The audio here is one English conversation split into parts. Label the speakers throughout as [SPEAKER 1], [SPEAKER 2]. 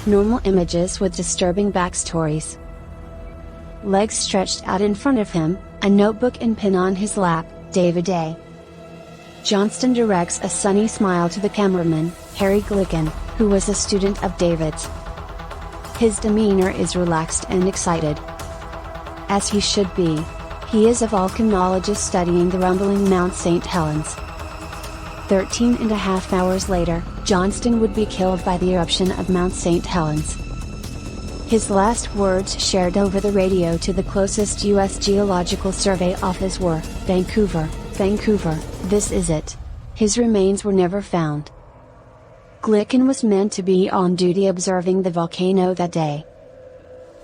[SPEAKER 1] normal images with disturbing backstories. Legs stretched out in front of him, a notebook and pen on his lap, David A. Johnston directs a sunny smile to the cameraman, Harry Glicken, who was a student of David's. His demeanor is relaxed and excited. As he should be. He is a volcanologist studying the rumbling Mount St. Helens. 13.5 hours later, Johnston would be killed by the eruption of Mount St. Helens. His last words shared over the radio to the closest U.S. Geological Survey office were, "Vancouver, Vancouver, this is it." His remains were never found. Glicken was meant to be on duty observing the volcano that day.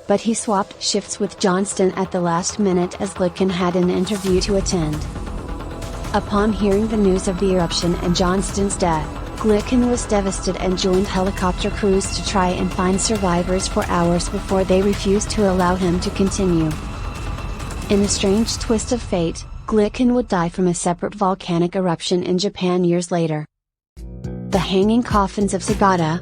[SPEAKER 1] But he swapped shifts with Johnston at the last minute as Glicken had an interview to attend. Upon hearing the news of the eruption and Johnston's death, Glicken was devastated and joined helicopter crews to try and find survivors for hours before they refused to allow him to continue. In a strange twist of fate, Glicken would die from a separate volcanic eruption in Japan years later. The Hanging Coffins of Sagada.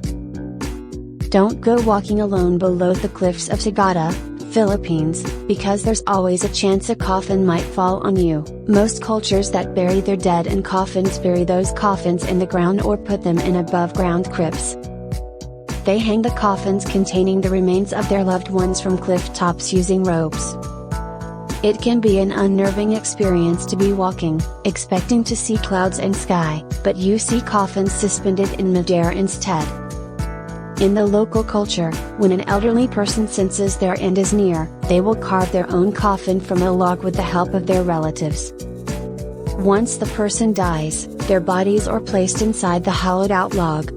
[SPEAKER 1] Don't go walking alone below the cliffs of Sagada, Philippines, because there's always a chance a coffin might fall on you. Most cultures that bury their dead in coffins bury those coffins in the ground or put them in above-ground crypts. They hang the coffins containing the remains of their loved ones from cliff tops using ropes. It can be an unnerving experience to be walking, expecting to see clouds and sky, but you see coffins suspended in midair instead. In the local culture, when an elderly person senses their end is near, they will carve their own coffin from a log with the help of their relatives. Once the person dies, their bodies are placed inside the hollowed-out log.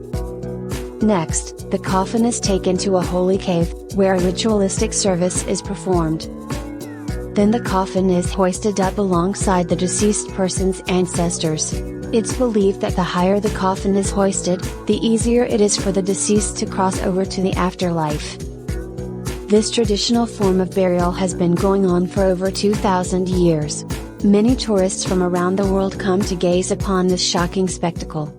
[SPEAKER 1] Next, the coffin is taken to a holy cave, where a ritualistic service is performed. Then the coffin is hoisted up alongside the deceased person's ancestors. It's believed that the higher the coffin is hoisted, the easier it is for the deceased to cross over to the afterlife. This traditional form of burial has been going on for over 2,000 years. Many tourists from around the world come to gaze upon this shocking spectacle.